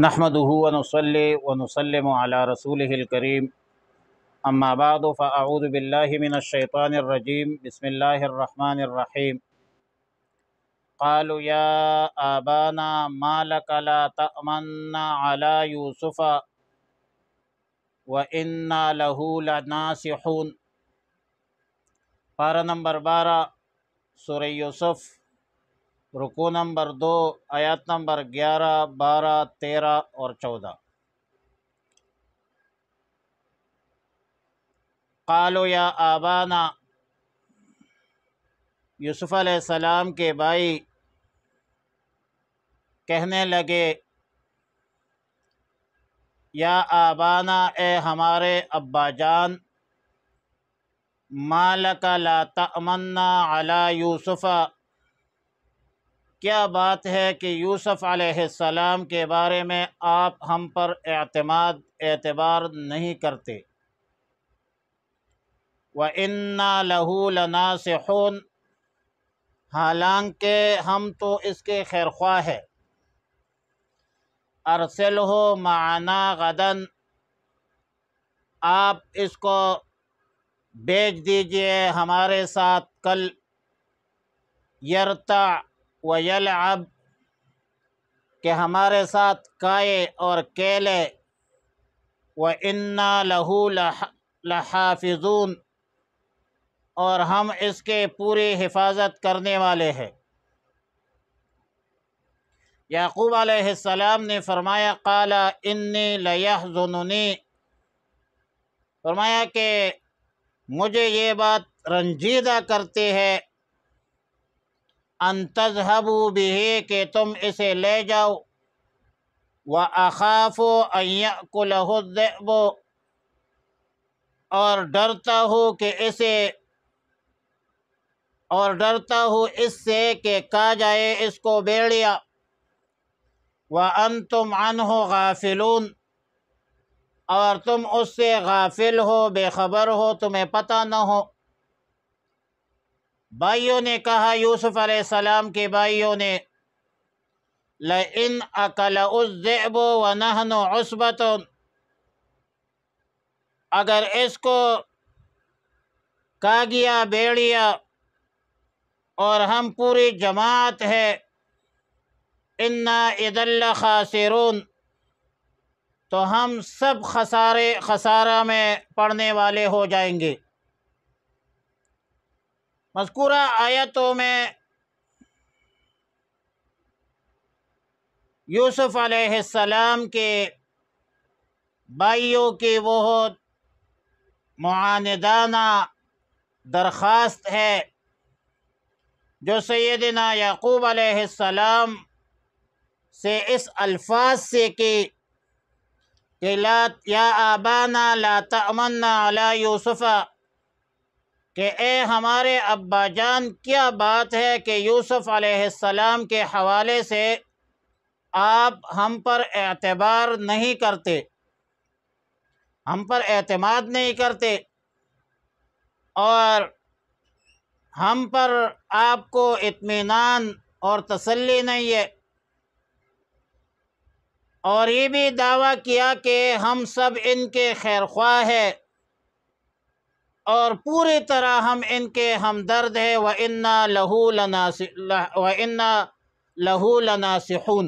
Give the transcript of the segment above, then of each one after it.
نحمده ونصلي ونسلم على رسوله الكريم اما بعد فاعوذ بالله من الشيطان الرجيم بسم الله الرحمن الرحيم قالوا يا آبانا ما لك لا تأمنا على يوسف وإنا له لناصحون۔ پارہ نمبر 12 سورہ یوسف، رکوع نمبر 2، آیات نمبر 11، 12، 13 اور 14۔ قالوا یا آبانا، یوسف علیہ السلام کے بھائی کہنے لگے، یا آبانا، اے ہمارے ابا جان، ما لک لا تأمنا علی یوسف، کیا بات ہے کہ یوسف علیہ السلام کے بارے میں آپ ہم پر اعتبار نہیں کرتے۔ وَإِنَّا لَهُ لَنَاصِحُونَ، حالانکہ ہم تو اس کے خیرخواہ ہیں۔ أَرْسِلْهُ مَعَنَا غَدًا، آپ اس کو بھیج دیجئے ہمارے ساتھ کل۔ یرتع ویلعب، کہ ہمارے ساتھ کھائے اور کھیلے۔ وَإِنَّا لَهُ لَحَافِظُونَ، اور ہم اس کے پوری حفاظت کرنے والے ہیں۔ یعقوب علیہ السلام نے فرمایا، قال انی لیحزننی، فرمایا کہ مجھے یہ بات رنجیدہ کرتی ہے، ان تذهبوا به، کہ تم اسے لے جاؤ، وَأَخَافُ أَن يَأْكُلَهُ الذِّئْبُ، اور ڈرتا ہوں اس سے کہ کھا جائے اس کو بھیڑیا۔ وَأَنْتُمْ عَنْهُ غَافِلُونَ، اور تم اس سے غافل ہو، بے خبر ہو، تمہیں پتہ نہ ہو۔ بھائیوں نے کہا، یوسف علیہ السلام کے بھائیوں نے، لَإِنْ أَكَلَهُ الذِّئْبُ وَنَحْنُ عُصْبَةٌ، اگر اس کو کھا گیا بھیڑیا اور ہم پوری جماعت ہے، إِنَّا إِذًا لَخَاسِرُونَ، تو ہم سب خسارہ میں پڑنے والے ہو جائیں گے۔ مذکورہ آیتوں میں یوسف علیہ السلام کے بھائیوں کی بہت معاندانہ درخواست ہے، جو سیدنا یعقوب علیہ السلام سے اس الفاظ سے کی کہ یا آبانا لا تأمنا علی یوسف، کہ اے ہمارے ابا جان، کیا بات ہے کہ یوسف علیہ السلام کے حوالے سے آپ ہم پر اعتبار نہیں کرتے، ہم پر اعتماد نہیں کرتے، اور ہم پر آپ کو اطمینان اور تسلی نہیں ہے، اور یہ بھی دعویٰ کیا کہ ہم سب ان کے خیرخواہ ہیں اور پوری طرح ہم ان کے ہمدرد ہیں۔ وَإِنَّا لَهُ لَنَاصِحُونَ،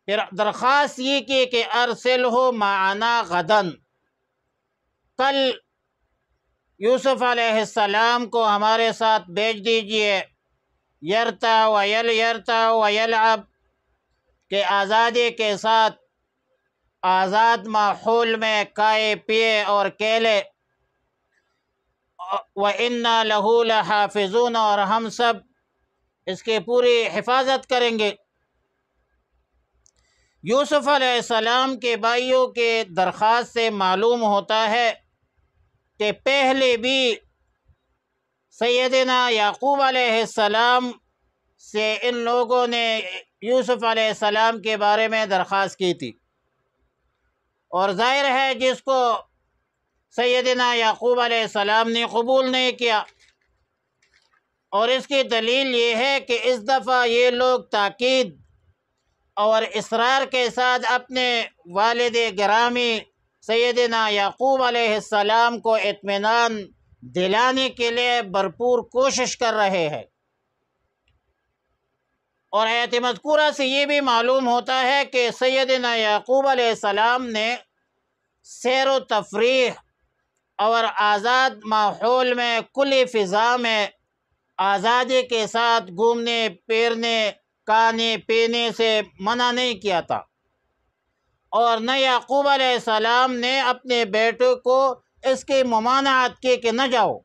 پھر درخواست یہ کی کہ أَرْسِلْهُ مَعَنَا غَدًا، کل یوسف علیہ السلام کو ہمارے ساتھ بھیج دیجئے۔ یرتع ویلعب، کہ آزادی کے ساتھ آزاد ماحول میں کھائے پیے اور کھیلے۔ وَإِنَّا لَهُ لَحَافِظُونَ، اور ہم سب اس کی پوری حفاظت کریں گے۔ یوسف علیہ السلام کے بھائیوں کے درخواست سے معلوم ہوتا ہے کہ پہلے بھی سیدنا یعقوب علیہ السلام سے ان لوگوں نے یوسف علیہ السلام کے بارے میں درخواست کی تھی، اور ظاہر ہے جس کو سیدنا یعقوب علیہ السلام نے قبول نہیں کیا، اور اس کی دلیل یہ ہے کہ اس دفعہ یہ لوگ تاکید اور اصرار کے ساتھ اپنے والد گرامی سیدنا یعقوب علیہ السلام کو اطمینان دلانے کے لیے بھرپور کوشش کر رہے ہیں۔ اور آیت مذکورہ سے یہ بھی معلوم ہوتا ہے کہ سیدنا یعقوب علیہ السلام نے سیر و تفریح اور آزاد ماحول میں، کھلی فضا میں آزادی کے ساتھ گھومنے پھرنے، کھانے پینے سے منع نہیں کیا تھا، اور نہ یعقوب علیہ السلام نے اپنے بیٹے کو اس کی ممانعت کی کہ نہ جاؤ،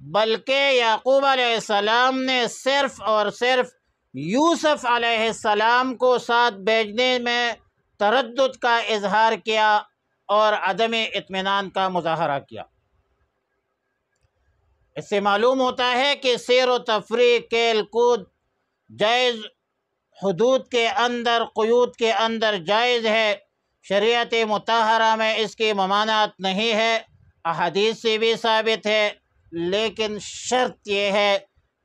بلکہ یعقوب علیہ السلام نے صرف اور صرف یوسف علیہ السلام کو ساتھ بھیجنے میں تردد کا اظہار کیا اور عدم اطمینان کا مظاہرہ کیا۔ اس سے معلوم ہوتا ہے کہ سیر و تفریح، کھیل کود جائز، حدود کے اندر، قیود کے اندر جائز ہے، شریعت مطہرہ میں اس کی ممانعت نہیں ہے، احادیث سے بھی ثابت ہے، لیکن شرط یہ ہے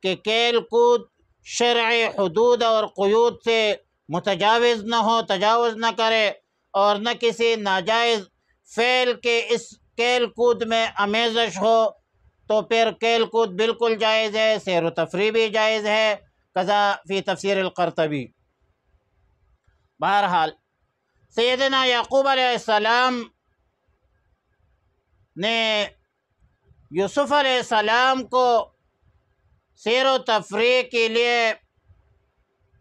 کہ کھیل کود شرعی حدود اور قیود سے متجاوز نہ ہو، تجاوز نہ کرے، اور نہ کسی ناجائز فعل کے اس کھیل کود میں آمیزش ہو، تو پھر کھیل کود بالکل جائز ہے، سیر و تفریح بھی جائز ہے، قضا فی تفسیر القرطبی۔ بہرحال سیدنا یعقوب علیہ السلام نے یوسف علیہ السلام کو سیر و تفریح کے لیے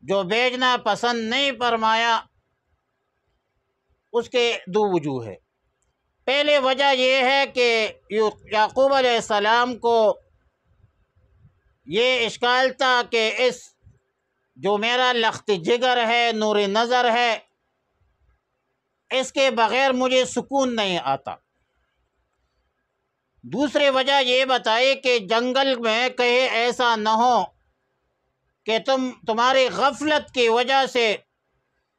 جو بھیجنا پسند نہیں فرمایا، اس کے دو وجوہ ہے۔ پہلے وجہ یہ ہے کہ یعقوب علیہ السلام کو یہ اشکال تھا کہ اس جو میرا لخت جگر ہے، نور نظر ہے، اس کے بغیر مجھے سکون نہیں آتا۔ دوسری وجہ یہ بتائی کہ جنگل میں کہیں ایسا نہ ہو کہ تمہاری غفلت کی وجہ سے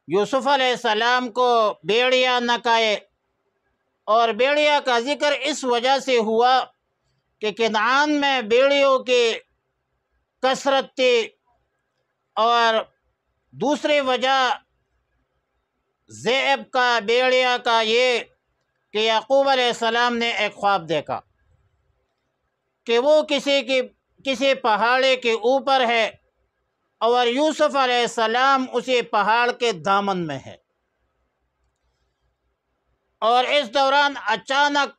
یوسف علیہ السلام کو بھیڑیا نہ کھائے، اور بھیڑیا کا ذکر اس وجہ سے ہوا کہ کنعان میں بھیڑیوں کی کثرت تھی، اور دوسری وجہ ذئب کا، بھیڑیا کا یہ کہ یعقوب علیہ السلام نے ایک خواب دیکھا کہ وہ کسی پہاڑی کے اوپر ہے، اور یوسف علیہ السلام اسی پہاڑ کے دامن میں ہے، اور اس دوران اچانک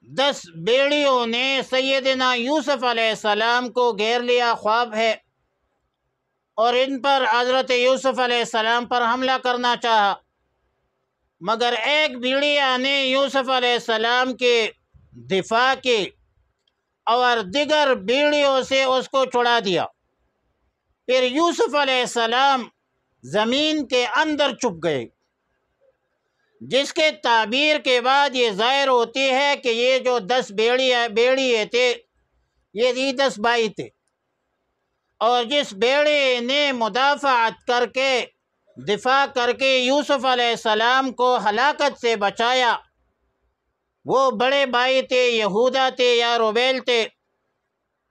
10 بھیڑیوں نے سیدنا یوسف علیہ السلام کو گھیر لیا، خواب ہے، اور ان پر حضرت یوسف علیہ السلام پر حملہ کرنا چاہا، مگر ایک بھیڑیا نے یوسف علیہ السلام کی دفاع کی اور دیگر بھیڑیوں سے اس کو چھڑا دیا۔ پھر یوسف علیہ السلام زمین کے اندر چھپ گئے، جس کے تعبیر کے بعد یہ ظاہر ہوتی ہے کہ یہ جو 10 بھیڑیے تھے، یہ 10 بھائی تھے، اور جس بھیڑیے نے مدافعت کر کے، دفاع کر کے یوسف علیہ السلام کو ہلاکت سے بچایا، وہ بڑے بھائی تھے، یہودا تھے یا روبیل تھے،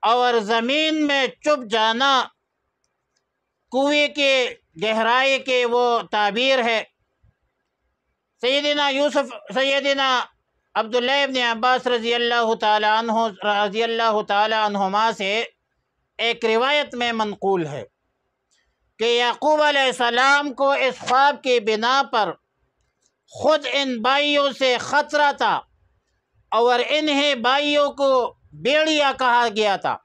اور زمین میں چھپ جانا کنویں کی گہرائی کی وہ تعبیر ہے۔ سیدنا عبداللہ ابن عباس رضی اللہ تعالی عنہما سے ایک روایت میں منقول ہے کہ یعقوب علیہ السلام کو اس خواب کی بنا پر خود ان بھائیوں سے خطرہ تھا، اور انہیں بھائیوں کو بھیڑیا کہا گیا تھا،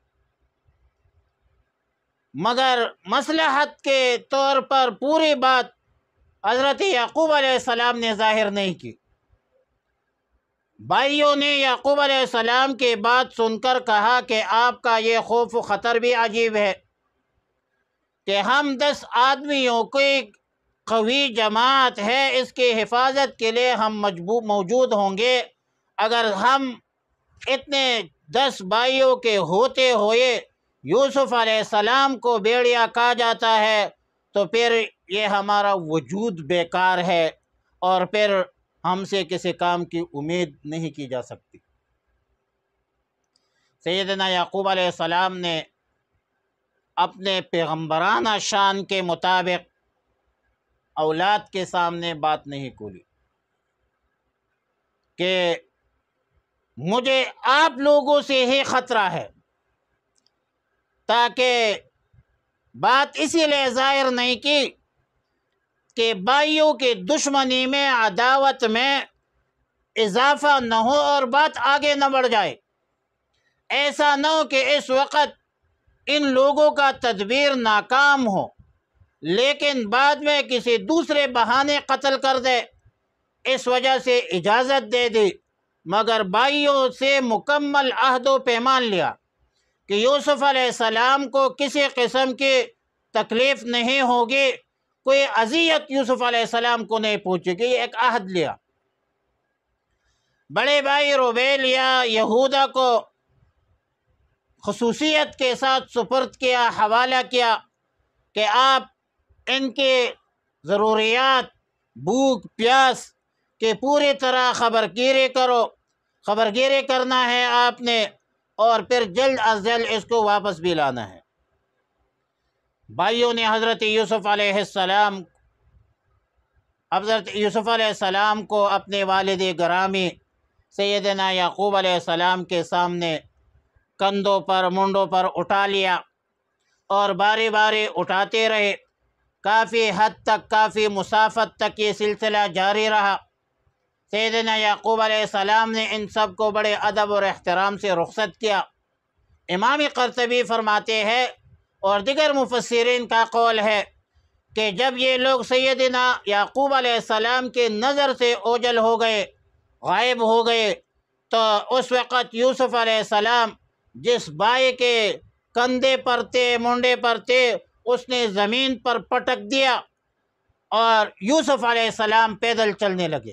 مگر مصلحت کے طور پر پوری بات حضرت یعقوب علیہ السلام نے ظاہر نہیں کی۔ بھائیوں نے یعقوب علیہ السلام کی بات سن کر کہا کہ آپ کا یہ خوف و خطر بھی عجیب ہے کہ ہم 10 آدمیوں کی قوی جماعت ہے، اس کی حفاظت کے لیے ہم موجود ہوں گے، اگر ہم اتنے 10 بھائیوں کے ہوتے ہوئے یوسف علیہ السلام کو بھیڑیا کہا جاتا ہے تو پھر یہ ہمارا وجود بیکار ہے، اور پھر ہم سے کسی کام کی امید نہیں کی جا سکتی۔ سیدنا یعقوب علیہ السلام نے اپنے پیغمبرانہ شان کے مطابق اولاد کے سامنے بات نہیں کھولی کہ مجھے آپ لوگوں سے ہی خطرہ ہے، تاکہ بات اسی لیے ظاہر نہیں کی کہ بھائیوں کی دشمنی میں، عداوت میں اضافہ نہ ہو اور بات آگے نہ بڑھ جائے۔ ایسا نہ ہو کہ اس وقت ان لوگوں کا تدبیر ناکام ہو لیکن بعد میں کسی دوسرے بہانے قتل کر دے، اس وجہ سے اجازت دے دی، مگر بھائیوں سے مکمل عہد و پیمان لیا کہ یوسف علیہ السلام کو کسی قسم کی تکلیف نہیں ہوگی، کوئی اذیت یوسف علیہ السلام کو نہیں پہنچے گی، یہ ایک عہد لیا۔ بڑے بھائی روبیل یا یہودا کو خصوصیت کے ساتھ سپرد کیا، حوالہ کیا کہ آپ ان کے ضروریات، بھوک پیاس کی پوری طرح خبرگیری کرو، خبرگیری کرنا ہے آپ نے، اور پھر جلد از جلد اس کو واپس بھی لانا ہے۔ بھائیوں نے حضرت یوسف علیہ السلام کو اپنے والد گرامی سیدنا یعقوب علیہ السلام کے سامنے کندھوں پر، منڈوں پر اٹھا لیا اور باری باری اٹھاتے رہے۔ کافی حد تک، کافی مسافت تک یہ سلسلہ جاری رہا۔ سیدنا یعقوب علیہ السلام نے ان سب کو بڑے ادب اور احترام سے رخصت کیا۔ امام قرطبی فرماتے ہیں اور دیگر مفسرین کا قول ہے کہ جب یہ لوگ سیدنا یعقوب علیہ السلام کے نظر سے اوجھل ہو گئے، غائب ہو گئے، تو اس وقت یوسف علیہ السلام جس بھائی کے کندھے پر تھے، منڈے پر تھے، اس نے زمین پر پٹک دیا اور یوسف علیہ السلام پیدل چلنے لگے۔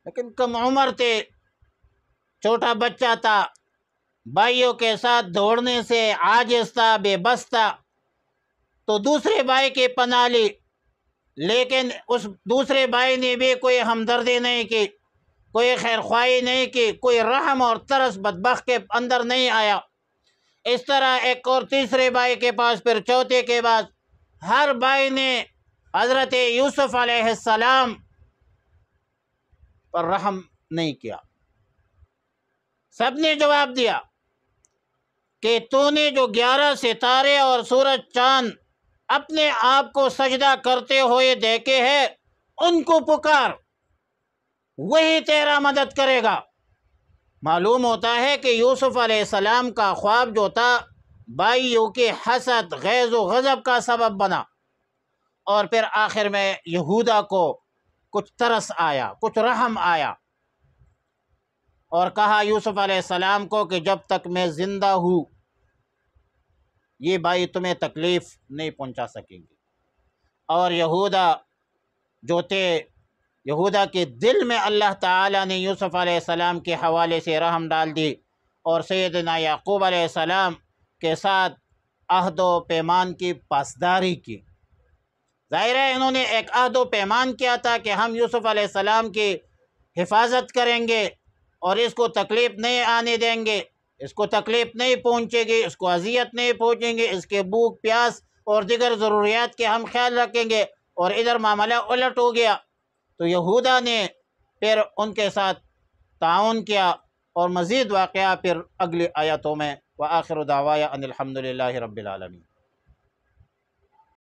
لیکن کم عمر تھے، چھوٹا بچہ تھا، بھائیوں کے ساتھ دوڑنے سے عاجز تھا، بے بس تھا، تو دوسرے بھائی کی پناہ لی، لیکن اس دوسرے بھائی نے بھی کوئی ہمدردی نہیں کی، کوئی خیرخواہی نہیں کی، کوئی رحم اور ترس بدبخت کے اندر نہیں آیا۔ اس طرح ایک اور تیسرے بھائی کے پاس، پھر چوتھے کے بعد ہر بھائی نے حضرت یوسف علیہ السلام پر رحم نہیں کیا۔ سب نے جواب دیا کہ تو نے جو 11 ستارے اور سورج چاند اپنے آپ کو سجدہ کرتے ہوئے دیکھے ہیں، ان کو پکار، وہی تیرا مدد کرے گا۔ معلوم ہوتا ہے کہ یوسف علیہ السلام کا خواب جو تھا بھائیوں کے حسد، غیظ و غضب کا سبب بنا، اور پھر آخر میں یہودا کو کچھ ترس آیا، کچھ رحم آیا، اور کہا یوسف علیہ السلام کو کہ جب تک میں زندہ ہوں یہ بھائی تمہیں تکلیف نہیں پہنچا سکیں گے۔ اور یہودا جو تھے، یہودا کے دل میں اللہ تعالیٰ نے یوسف علیہ السلام کے حوالے سے رحم ڈال دی اور سیدنا یعقوب علیہ السلام کے ساتھ عہد و پیمان کی پاسداری کی۔ ظاہر ہے انہوں نے ایک عہد و پیمان کیا تھا کہ ہم یوسف علیہ السلام کی حفاظت کریں گے اور اس کو تکلیف نہیں آنے دیں گے، اس کو تکلیف نہیں پہنچے گی، اس کو اذیت نہیں پہنچیں گے، اس کے بھوک پیاس اور دیگر ضروریات کے ہم خیال رکھیں گے، اور ادھر معاملہ الٹ ہو گیا۔ تو یہودا نے پھر ان کے ساتھ تعاون کیا، اور مزید واقعہ پھر اگلی آیاتوں میں۔ وآخر دعوایا ان الحمد للہ رب العالمین۔